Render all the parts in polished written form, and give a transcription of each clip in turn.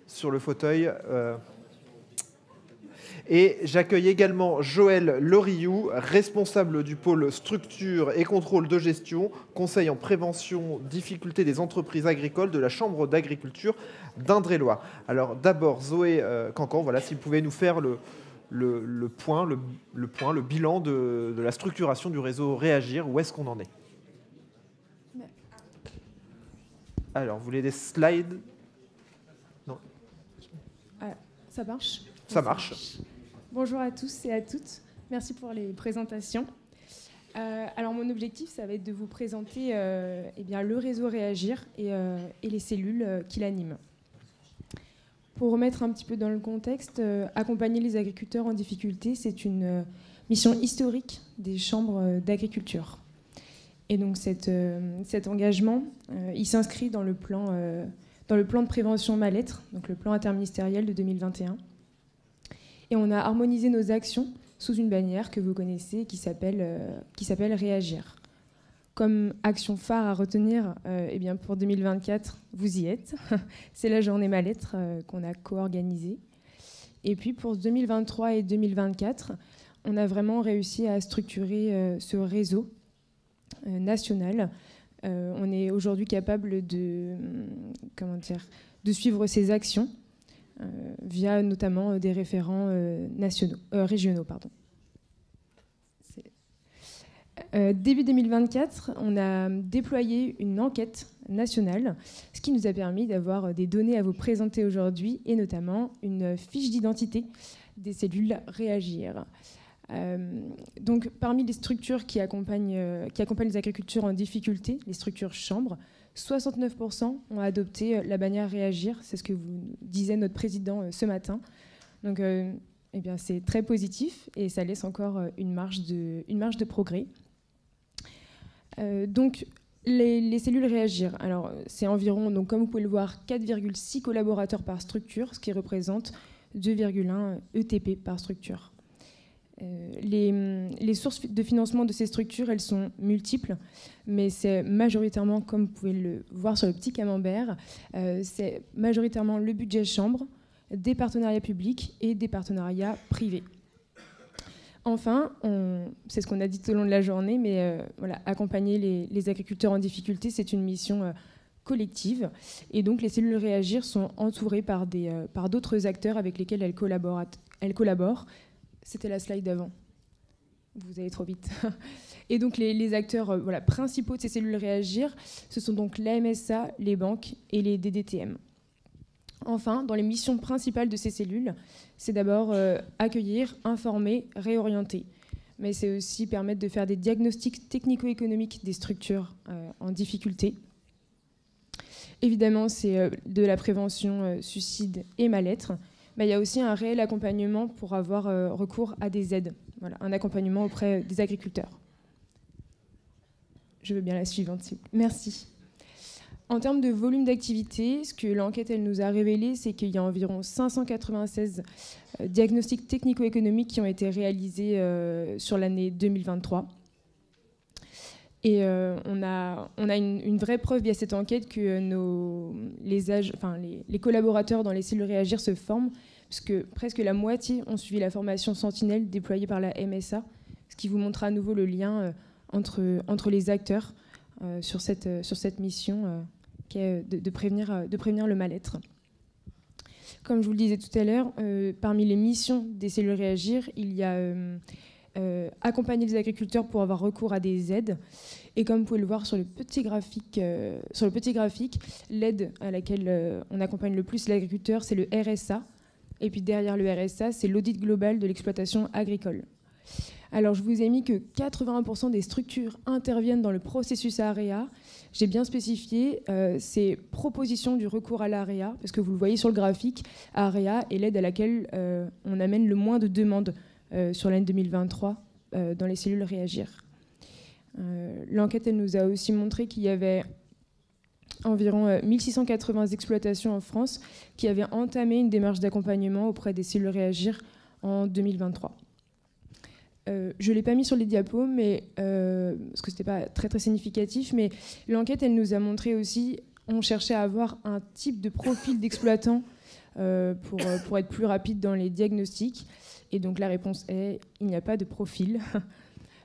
sur le fauteuil. Et j'accueille également Joël Loriou, responsable du pôle structure et contrôle de gestion, conseil en prévention difficultés des entreprises agricoles de la Chambre d'agriculture d'Indre-et-Loire. Alors d'abord, Zoé Cancan, voilà, si vous pouvez nous faire le bilan de la structuration du réseau Réagir, où est-ce qu'on en est? Alors, vous voulez des slides? Non. Ça marche? Ça marche. Bonjour à tous et à toutes. Merci pour les présentations. Alors, mon objectif, ça va être de vous présenter le réseau Réagir et les cellules qui l'animent. Pour remettre un petit peu dans le contexte, accompagner les agriculteurs en difficulté, c'est une mission historique des chambres d'agriculture. Et donc cet engagement, il s'inscrit dans le plan de prévention mal-être, donc le plan interministériel de 2021. Et on a harmonisé nos actions sous une bannière que vous connaissez qui s'appelle Réagir. Comme action phare à retenir, pour 2024, vous y êtes. C'est la journée mal-être qu'on a co-organisée. Et puis pour 2023 et 2024, on a vraiment réussi à structurer ce réseau national. On est aujourd'hui capable de suivre ces actions via notamment des référents régionaux. Début 2024, on a déployé une enquête nationale, ce qui nous a permis d'avoir des données à vous présenter aujourd'hui, et notamment une fiche d'identité des cellules Réagir. Donc, parmi les structures qui accompagnent les agriculteurs en difficulté, les structures chambres, 69% ont adopté la bannière Réagir. C'est ce que vous disait notre président ce matin. Donc, c'est très positif et ça laisse encore une marge de progrès. Donc, les cellules Réagir, alors c'est environ, donc, comme vous pouvez le voir, 4,6 collaborateurs par structure, ce qui représente 2,1 ETP par structure. Les sources de financement de ces structures, elles sont multiples, mais c'est majoritairement, comme vous pouvez le voir sur le petit camembert, c'est majoritairement le budget chambre, des partenariats publics et des partenariats privés. Enfin, c'est ce qu'on a dit tout au long de la journée, mais accompagner les agriculteurs en difficulté, c'est une mission collective. Et donc, les cellules Réagir sont entourées par d'autres acteurs avec lesquels elles collaborent. C'était la slide d'avant. Vous allez trop vite. Et donc, les acteurs principaux de ces cellules Réagir, ce sont donc la MSA, les banques et les DDTM. Enfin, dans les missions principales de ces cellules, c'est d'abord accueillir, informer, réorienter. Mais c'est aussi permettre de faire des diagnostics technico-économiques des structures en difficulté. Évidemment, c'est de la prévention suicide et mal-être. Mais il y a aussi un réel accompagnement pour avoir recours à des aides. Voilà, un accompagnement auprès des agriculteurs. Je veux bien la suivante, s'il vous plaît. Merci. En termes de volume d'activité, ce que l'enquête nous a révélé, c'est qu'il y a environ 596 diagnostics technico-économiques qui ont été réalisés sur l'année 2023. Et on a une vraie preuve via cette enquête que les collaborateurs dans les cellules Réagir se forment, puisque presque la moitié ont suivi la formation Sentinelle déployée par la MSA, ce qui vous montre à nouveau le lien entre les acteurs sur cette mission qui est de prévenir le mal-être. Comme je vous le disais tout à l'heure, parmi les missions des cellules Réagir, il y a accompagner les agriculteurs pour avoir recours à des aides. Et comme vous pouvez le voir sur le petit graphique, l'aide à laquelle on accompagne le plus l'agriculteur, c'est le RSA. Et puis derrière le RSA, c'est l'audit global de l'exploitation agricole. Alors, je vous ai mis que 81% des structures interviennent dans le processus AREA. J'ai bien spécifié ces propositions du recours à l'AREA, parce que vous le voyez sur le graphique, AREA est l'aide à laquelle on amène le moins de demandes sur l'année 2023 dans les cellules Réagir. L'enquête, elle nous a aussi montré qu'il y avait environ 1680 exploitations en France qui avaient entamé une démarche d'accompagnement auprès des cellules Réagir en 2023. Je ne l'ai pas mis sur les diapos, mais, parce que ce n'était pas très, très significatif, mais l'enquête, elle nous a montré aussi, on cherchait à avoir un type de profil d'exploitant pour être plus rapide dans les diagnostics. Et donc la réponse est, il n'y a pas de profil.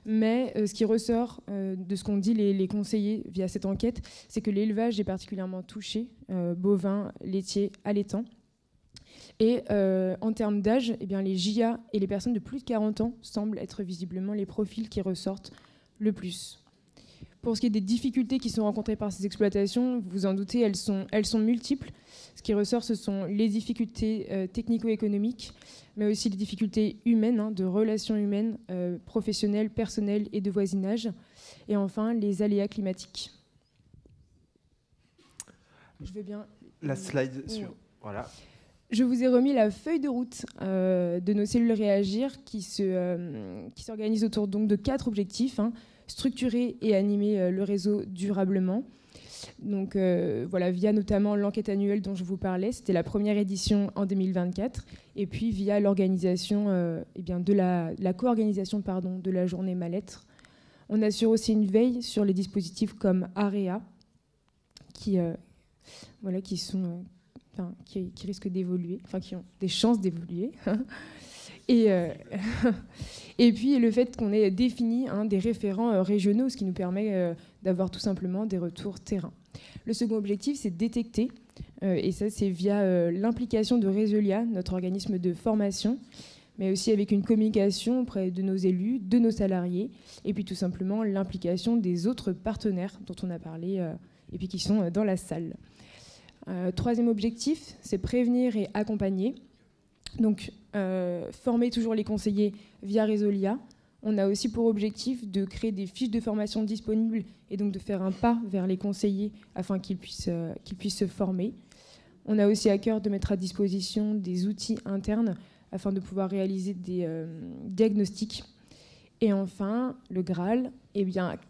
Mais ce qui ressort de ce qu'ont dit les conseillers via cette enquête, c'est que l'élevage est particulièrement touché, bovin, laitier, allaitant. Et en termes d'âge, eh bien, les JA et les personnes de plus de 40 ans semblent être visiblement les profils qui ressortent le plus. Pour ce qui est des difficultés qui sont rencontrées par ces exploitations, vous vous en doutez, elles sont multiples. Ce qui ressort, ce sont les difficultés technico-économiques, mais aussi les difficultés humaines, de relations humaines, professionnelles, personnelles et de voisinage. Et enfin, les aléas climatiques. Je veux bien... La slide sur... Voilà. Je vous ai remis la feuille de route de nos cellules Réagir qui s'organise autour donc, de 4 objectifs. Structurer et animer le réseau durablement. Donc voilà, via notamment l'enquête annuelle dont je vous parlais, c'était la première édition en 2024, et puis via l'organisation de la co-organisation de la journée Mal-être. On assure aussi une veille sur les dispositifs comme AREA, qui risquent d'évoluer, enfin qui ont des chances d'évoluer. Et puis le fait qu'on ait défini des référents régionaux, ce qui nous permet d'avoir tout simplement des retours terrain. Le second objectif, c'est détecter, et ça c'est via l'implication de Réseaulia, notre organisme de formation, mais aussi avec une communication auprès de nos élus, de nos salariés, et puis tout simplement l'implication des autres partenaires dont on a parlé, et puis qui sont dans la salle. Troisième objectif, c'est prévenir et accompagner. Donc, former toujours les conseillers via Réseaulia. On a aussi pour objectif de créer des fiches de formation disponibles et donc de faire un pas vers les conseillers afin qu'ils puissent se former. On a aussi à cœur de mettre à disposition des outils internes afin de pouvoir réaliser des diagnostics. Et enfin, le Graal,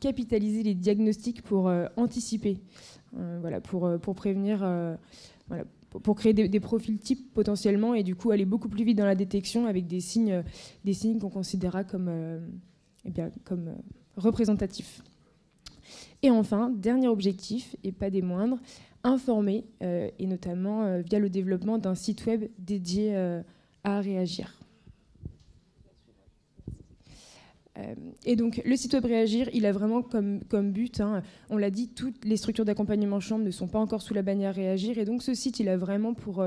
capitaliser les diagnostics pour anticiper, pour prévenir... pour créer des profils types potentiellement et du coup aller beaucoup plus vite dans la détection avec des signes qu'on considérera comme représentatifs. Et enfin, dernier objectif, et pas des moindres, informer, et notamment via le développement d'un site web dédié à Réagir. Et donc, le site web Réagir, il a vraiment comme but, on l'a dit, toutes les structures d'accompagnement chambre ne sont pas encore sous la bannière Réagir. Et donc, ce site, il a vraiment pour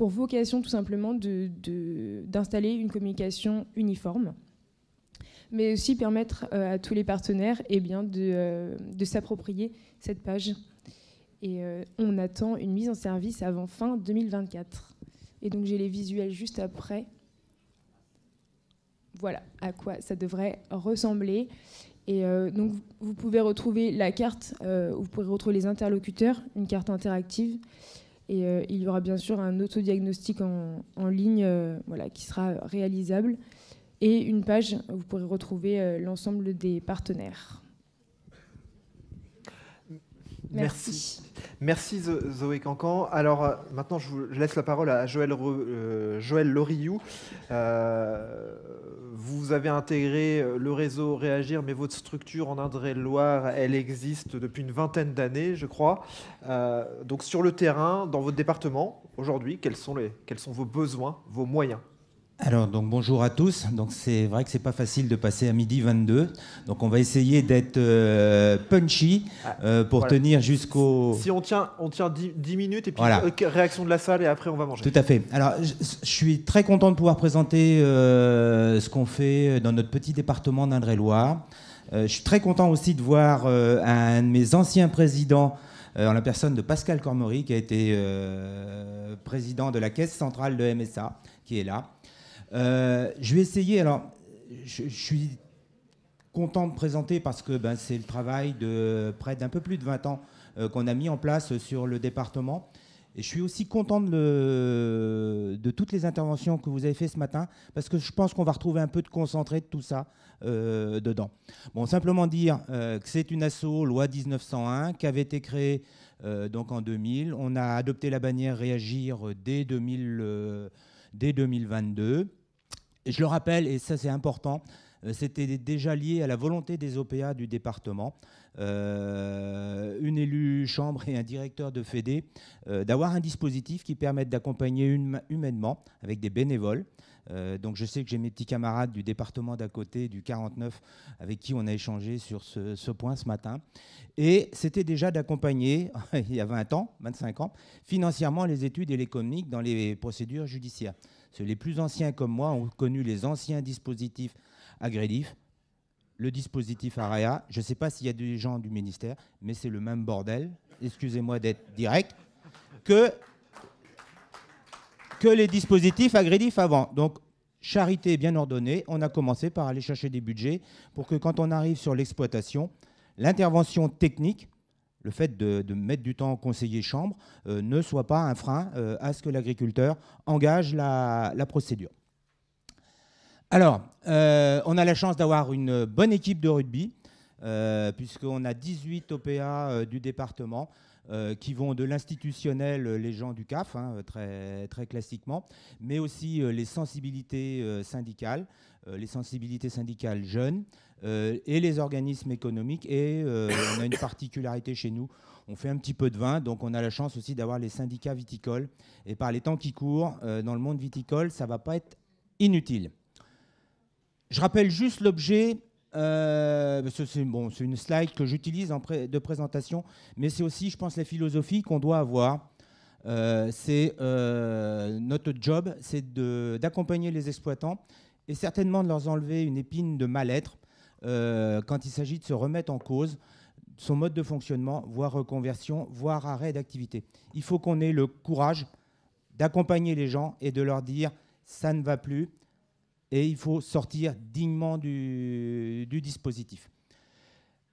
vocation, tout simplement, d'installer une communication uniforme, mais aussi permettre à tous les partenaires de s'approprier cette page. Et on attend une mise en service avant fin 2024. Et donc, j'ai les visuels juste après. Voilà à quoi ça devrait ressembler. Et donc, vous pouvez retrouver la carte, où vous pourrez retrouver les interlocuteurs, une carte interactive. Et il y aura bien sûr un autodiagnostic en ligne qui sera réalisable. Et une page où vous pourrez retrouver l'ensemble des partenaires. Merci. Merci Zoé Cancan. Alors maintenant, je laisse la parole à Joël Loriou. Vous avez intégré le réseau Réagir, mais votre structure en Indre-et-Loire, elle existe depuis une vingtaine d'années, je crois. Donc sur le terrain, dans votre département, aujourd'hui, quels sont vos besoins, vos moyens ? Alors, donc, bonjour à tous. Donc, c'est vrai que c'est pas facile de passer à 12h22. Donc, on va essayer d'être punchy pour tenir jusqu'au... Si on tient 10 minutes et puis voilà. Réaction de la salle et après on va manger. Tout à fait. Alors, je suis très content de pouvoir présenter ce qu'on fait dans notre petit département d'Indre-et-Loire. Je suis très content aussi de voir un de mes anciens présidents, en la personne de Pascal Cormery, qui a été président de la Caisse centrale de MSA, qui est là. Je vais essayer, alors je suis content de présenter parce que c'est le travail de près d'un peu plus de 20 ans qu'on a mis en place sur le département. Et je suis aussi content de toutes les interventions que vous avez faites ce matin parce que je pense qu'on va retrouver un peu de concentré de tout ça dedans. Bon, simplement dire que c'est une asso loi 1901 qui avait été créée donc en 2000. On a adopté la bannière Réagir dès 2022. Et je le rappelle, et ça c'est important, C'était déjà lié à la volonté des OPA du département, une élue chambre et un directeur de Fédé, d'avoir un dispositif qui permette d'accompagner humainement avec des bénévoles. Donc je sais que j'ai mes petits camarades du département d'à côté, du 49, avec qui on a échangé sur ce point ce matin. Et c'était déjà d'accompagner, il y a 20 ans, 25 ans, financièrement les études et les communiques dans les procédures judiciaires. Les plus anciens comme moi ont connu les anciens dispositifs Agrelif, le dispositif AREA. Je ne sais pas s'il y a des gens du ministère, mais c'est le même bordel, excusez-moi d'être direct, que les dispositifs Agrelif avant. Donc, charité bien ordonnée, on a commencé par aller chercher des budgets pour que quand on arrive sur l'exploitation, l'intervention technique, le fait de mettre du temps en conseiller chambre, ne soit pas un frein à ce que l'agriculteur engage la procédure. Alors, on a la chance d'avoir une bonne équipe de rugby, puisqu'on a 18 OPA du département qui vont de l'institutionnel, les gens du CAF, très, très classiquement, mais aussi les sensibilités syndicales jeunes et les organismes économiques. Et on a une particularité chez nous, on fait un petit peu de vin, donc on a la chance aussi d'avoir les syndicats viticoles. Et par les temps qui courent, dans le monde viticole, ça ne va pas être inutile. Je rappelle juste l'objet, c'est une slide que j'utilise de présentation, mais c'est aussi, je pense, la philosophie qu'on doit avoir. C'est notre job, c'est d'accompagner les exploitants et certainement de leur enlever une épine de mal-être quand il s'agit de se remettre en cause son mode de fonctionnement, voire reconversion, voire arrêt d'activité. Il faut qu'on ait le courage d'accompagner les gens et de leur dire « ça ne va plus ». Et il faut sortir dignement du dispositif.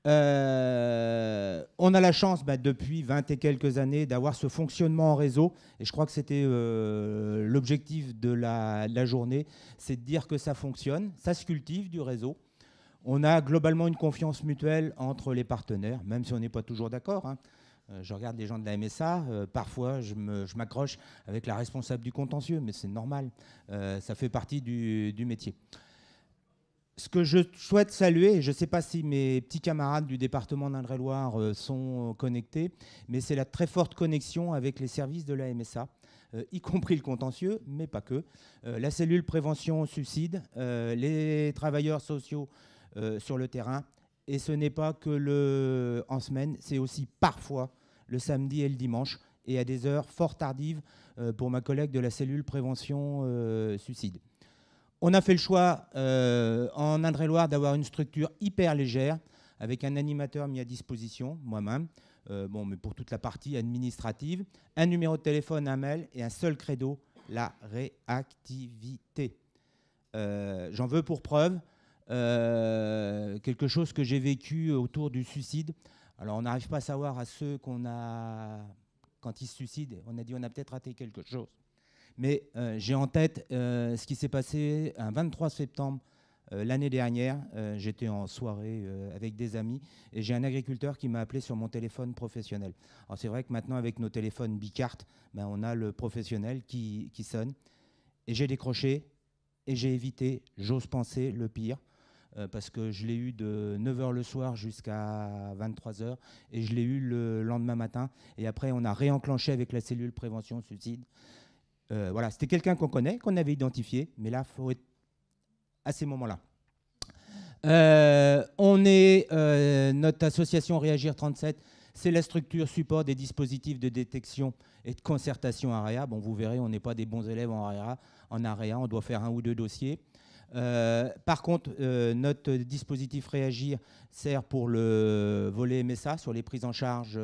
On a la chance, depuis 20 et quelques années, d'avoir ce fonctionnement en réseau. Et je crois que c'était l'objectif de la journée, c'est de dire que ça fonctionne, ça se cultive du réseau. On a globalement une confiance mutuelle entre les partenaires, même si on n'est pas toujours d'accord. Je regarde les gens de la MSA, parfois je m'accroche avec la responsable du contentieux, mais c'est normal, ça fait partie du métier. Ce que je souhaite saluer, et je ne sais pas si mes petits camarades du département d'Indre-et-Loire sont connectés, mais c'est la très forte connexion avec les services de la MSA, y compris le contentieux, mais pas que. La cellule prévention suicide, les travailleurs sociaux sur le terrain, et ce n'est pas que en semaine, c'est aussi parfois le samedi et le dimanche, et à des heures fort tardives pour ma collègue de la cellule prévention suicide. On a fait le choix en Indre-et-Loire d'avoir une structure hyper légère, avec un animateur mis à disposition, moi-même, mais pour toute la partie administrative, un numéro de téléphone, un mail et un seul credo, la réactivité. J'en veux pour preuve quelque chose que j'ai vécu autour du suicide. Alors, on n'arrive pas à savoir à ceux qu'on a, quand ils se suicident, on a dit on a peut-être raté quelque chose. Mais j'ai en tête ce qui s'est passé un 23 septembre l'année dernière. J'étais en soirée avec des amis et j'ai un agriculteur qui m'a appelé sur mon téléphone professionnel. Alors, c'est vrai que maintenant, avec nos téléphones bicarte, on a le professionnel qui sonne. Et j'ai décroché et j'ai évité, j'ose penser, le pire. Parce que je l'ai eu de 9h le soir jusqu'à 23h et je l'ai eu le lendemain matin. Et après, on a réenclenché avec la cellule prévention suicide. Voilà, c'était quelqu'un qu'on connaît, qu'on avait identifié, mais là, il faut être à ces moments-là. Notre association Réagir 37, c'est la structure support des dispositifs de détection et de concertation AREA. Bon, vous verrez, on n'est pas des bons élèves en AREA, on doit faire 1 ou 2 dossiers. Par contre, notre dispositif Réagir sert pour le volet MSA, sur les prises en charge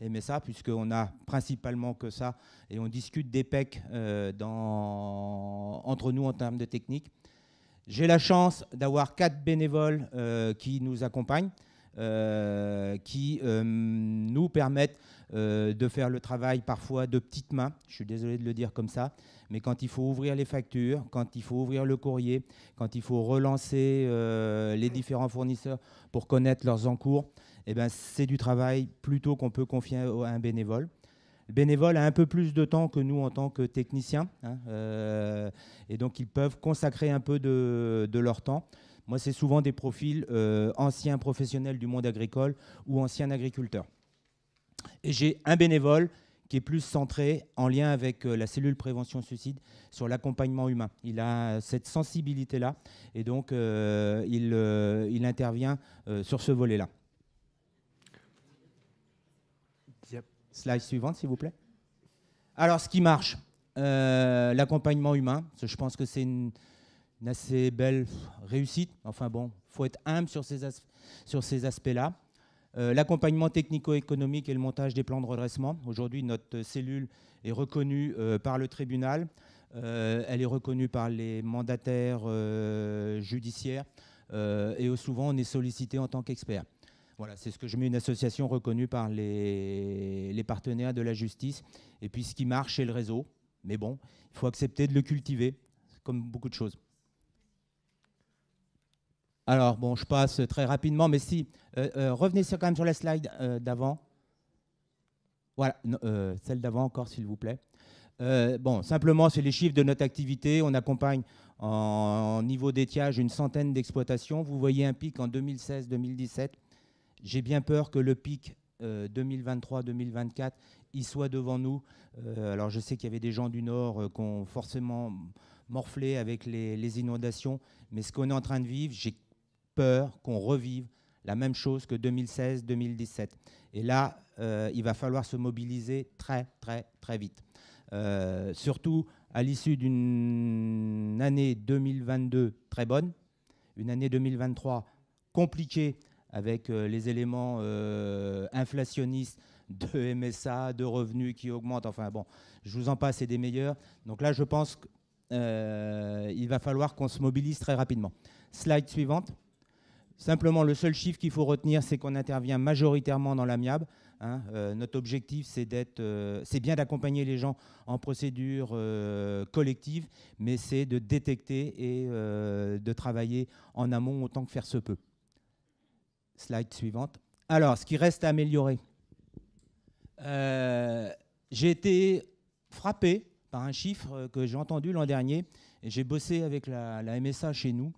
MSA, puisqu'on a principalement que ça, et on discute des PEC entre nous en termes de technique. J'ai la chance d'avoir 4 bénévoles qui nous accompagnent, qui nous permettent de faire le travail parfois de petites mains, je suis désolé de le dire comme ça, mais quand il faut ouvrir les factures, quand il faut ouvrir le courrier, quand il faut relancer les différents fournisseurs pour connaître leurs encours, c'est du travail plutôt qu'on peut confier à un bénévole. Le bénévole a un peu plus de temps que nous en tant que techniciens, et donc ils peuvent consacrer un peu de leur temps. Moi, c'est souvent des profils anciens professionnels du monde agricole ou anciens agriculteurs. Et j'ai un bénévole qui est plus centré en lien avec la cellule prévention suicide sur l'accompagnement humain. Il a cette sensibilité-là et donc il intervient sur ce volet-là. Yep. Slide suivante, s'il vous plaît. Alors, ce qui marche, l'accompagnement humain, je pense que c'est une assez belle réussite. Enfin bon, il faut être humble sur ces aspects-là. L'accompagnement technico-économique et le montage des plans de redressement. Aujourd'hui, notre cellule est reconnue par le tribunal. Elle est reconnue par les mandataires judiciaires. Et souvent, on est sollicité en tant qu'expert. Voilà, c'est ce que je mets, une association reconnue par les partenaires de la justice. Et puis, ce qui marche, c'est le réseau. Mais bon, il faut accepter de le cultiver, comme beaucoup de choses. Alors, bon, je passe très rapidement, mais si, revenez quand même sur la slide d'avant. Voilà, celle d'avant encore, s'il vous plaît. Bon, simplement, c'est les chiffres de notre activité. On accompagne en niveau d'étiage une centaine d'exploitations. Vous voyez un pic en 2016-2017. J'ai bien peur que le pic 2023-2024, il soit devant nous. Alors, je sais qu'il y avait des gens du Nord qui ont forcément morflé avec les inondations, mais ce qu'on est en train de vivre, j'ai peur qu'on revive la même chose que 2016-2017. Et là, il va falloir se mobiliser très, très, très vite. Surtout à l'issue d'une année 2022 très bonne, une année 2023 compliquée avec les éléments inflationnistes de MSA, de revenus qui augmentent. Enfin bon, je vous en passe, c'est des meilleurs. Donc là, je pense qu'il va falloir qu'on se mobilise très rapidement. Slide suivante. Simplement, le seul chiffre qu'il faut retenir, c'est qu'on intervient majoritairement dans l'amiable. Hein. Notre objectif, c'est bien d'accompagner les gens en procédure collective, mais c'est de détecter et de travailler en amont autant que faire se peut. Slide suivante. Alors, ce qui reste à améliorer. J'ai été frappé par un chiffre que j'ai entendu l'an dernier, et j'ai bossé avec la MSA chez nous.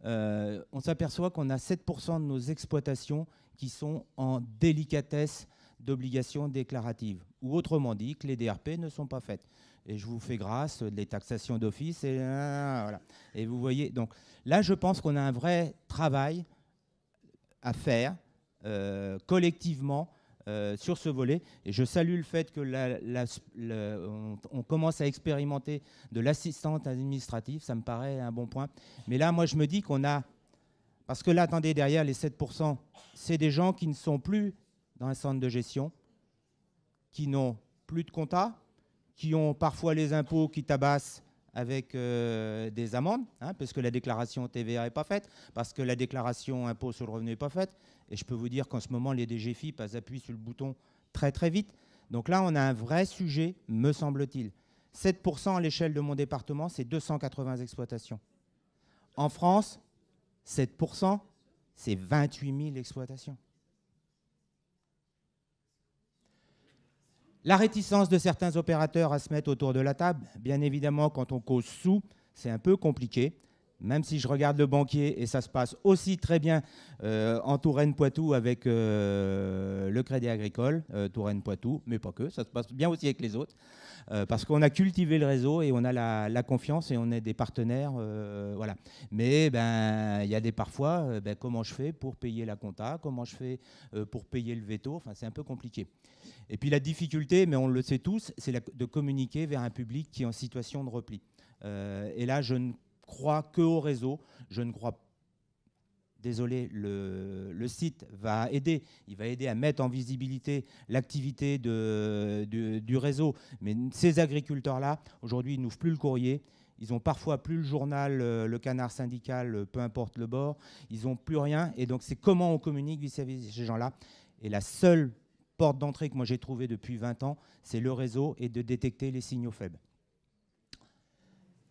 On s'aperçoit qu'on a 7% de nos exploitations qui sont en délicatesse d'obligations déclaratives. Ou autrement dit, que les DRP ne sont pas faites. Et je vous fais grâce des taxations d'office. Et, voilà. Et vous voyez, donc là, je pense qu'on a un vrai travail à faire collectivement sur ce volet. Et je salue le fait que on commence à expérimenter de l'assistante administrative. Ça me paraît un bon point. Mais là, moi, je me dis qu'on a... Parce que là, attendez, derrière les 7%, c'est des gens qui ne sont plus dans un centre de gestion, qui n'ont plus de compta, qui ont parfois les impôts qui tabassent avec des amendes, hein, parce que la déclaration TVA n'est pas faite, parce que la déclaration impôt sur le revenu n'est pas faite. Et je peux vous dire qu'en ce moment, les DGFiP appuient sur le bouton très très vite. Donc là, on a un vrai sujet, me semble-t-il. 7% à l'échelle de mon département, c'est 280 exploitations. En France, 7%, c'est 28 000 exploitations. La réticence de certains opérateurs à se mettre autour de la table, bien évidemment, quand on cause sous, c'est un peu compliqué. Même si je regarde le banquier, et ça se passe aussi très bien en Touraine-Poitou avec le Crédit Agricole, Touraine-Poitou, mais pas que, ça se passe bien aussi avec les autres, parce qu'on a cultivé le réseau et on a la confiance et on est des partenaires. Voilà. Mais il y a parfois, comment je fais pour payer la compta, comment je fais pour payer le veto, enfin, c'est un peu compliqué. Et puis la difficulté, mais on le sait tous, c'est de communiquer vers un public qui est en situation de repli. Et là, je ne crois qu'au réseau. Je ne crois pas. Désolé, le site va aider. Il va aider à mettre en visibilité l'activité du réseau. Mais ces agriculteurs-là, aujourd'hui, ils n'ouvrent plus le courrier. Ils n'ont parfois plus le journal, le canard syndical, peu importe le bord. Ils n'ont plus rien. Et donc, c'est comment on communique vis-à-vis de ces gens-là. Et la seule porte d'entrée que moi j'ai trouvée depuis 20 ans, c'est le réseau et de détecter les signaux faibles.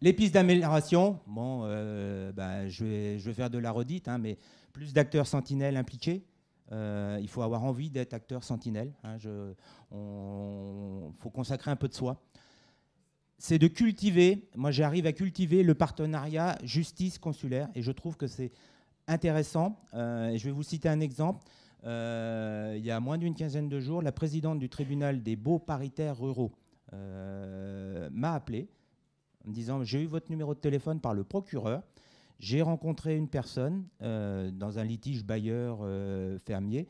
Les pistes d'amélioration, bon, je vais faire de la redite, hein, mais plus d'acteurs sentinelles impliqués. Il faut avoir envie d'être acteur sentinelle. Hein, faut consacrer un peu de soi. C'est de cultiver, moi j'arrive à cultiver le partenariat justice consulaire et je trouve que c'est intéressant. Et je vais vous citer un exemple. Il y a moins d'une quinzaine de jours, la présidente du tribunal des baux paritaires ruraux m'a appelé en me disant « J'ai eu votre numéro de téléphone par le procureur. J'ai rencontré une personne dans un litige bailleur-fermier.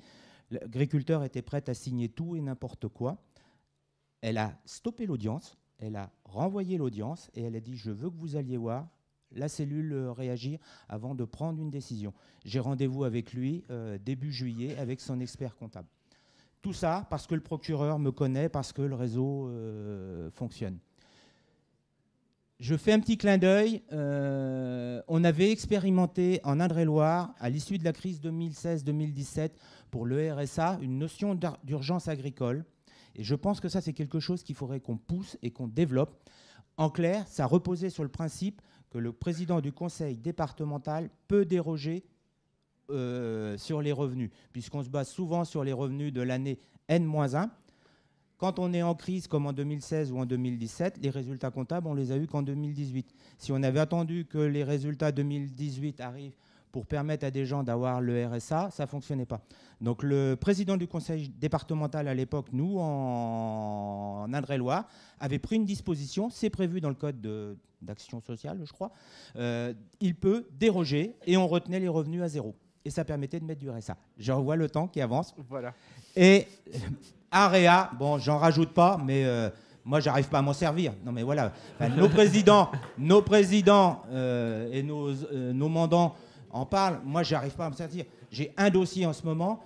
L'agriculteur était prêt à signer tout et n'importe quoi. Elle a stoppé l'audience, elle a renvoyé l'audience et elle a dit « Je veux que vous alliez voir la cellule réagir avant de prendre une décision. » J'ai rendez-vous avec lui début juillet avec son expert comptable. Tout ça parce que le procureur me connaît, parce que le réseau fonctionne. Je fais un petit clin d'œil. On avait expérimenté en Indre-et-Loire, à l'issue de la crise 2016-2017, pour le RSA, une notion d'urgence agricole. Et je pense que ça, c'est quelque chose qu'il faudrait qu'on pousse et qu'on développe. En clair, ça reposait sur le principe que le président du conseil départemental peut déroger sur les revenus, puisqu'on se base souvent sur les revenus de l'année N-1. Quand on est en crise comme en 2016 ou en 2017, les résultats comptables, on les a eus qu'en 2018. Si on avait attendu que les résultats 2018 arrivent pour permettre à des gens d'avoir le RSA, ça ne fonctionnait pas. Donc le président du conseil départemental à l'époque, nous, en Indre-et-Loire, avait pris une disposition, c'est prévu dans le code d'action sociale, je crois, il peut déroger et on retenait les revenus à zéro. Et ça permettait de mettre du RSA. Je revois le temps qui avance. Voilà. Et AREA, bon, j'en rajoute pas, mais moi, j'arrive pas à m'en servir. Non, mais voilà. Enfin, nos présidents et nos mandants en parlent. Moi, j'arrive pas à me servir. J'ai un dossier en ce moment.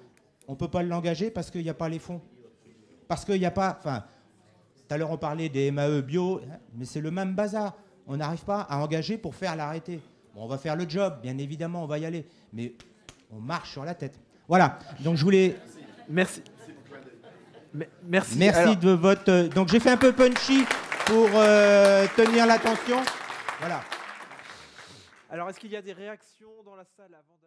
On peut pas l'engager parce qu'il n'y a pas les fonds. Parce qu'il n'y a pas... Enfin, tout à l'heure, on parlait des MAE bio, mais c'est le même bazar. On n'arrive pas à engager pour faire l'arrêté. Bon, on va faire le job, bien évidemment, on va y aller. Mais on marche sur la tête. Voilà. Donc, je voulais... Merci. Merci alors de votre... Donc, j'ai fait un peu punchy pour tenir l'attention. Voilà. Alors, est-ce qu'il y a des réactions dans la salle avant de...